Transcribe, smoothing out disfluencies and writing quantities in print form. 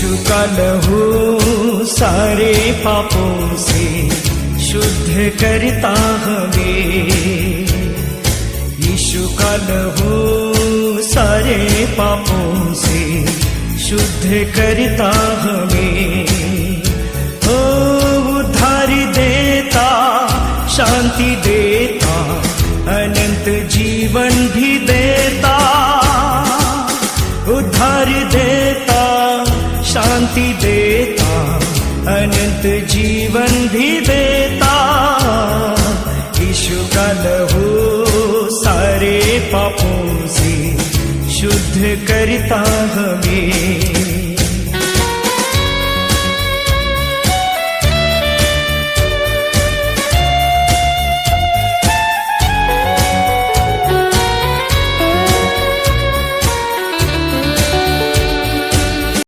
यीशु का लहू सारे पापों से शुद्ध करता हमें। यीशु का लहू सारे पापों से शुद्ध करता हमें। ओ उद्धार देता, शांति देता, अनंत जीवन भी देता। उद्धार देता, शांति देता, अनंत जीवन भी देता। यीशु का लहू सारे पापों से शुद्ध करता हमें।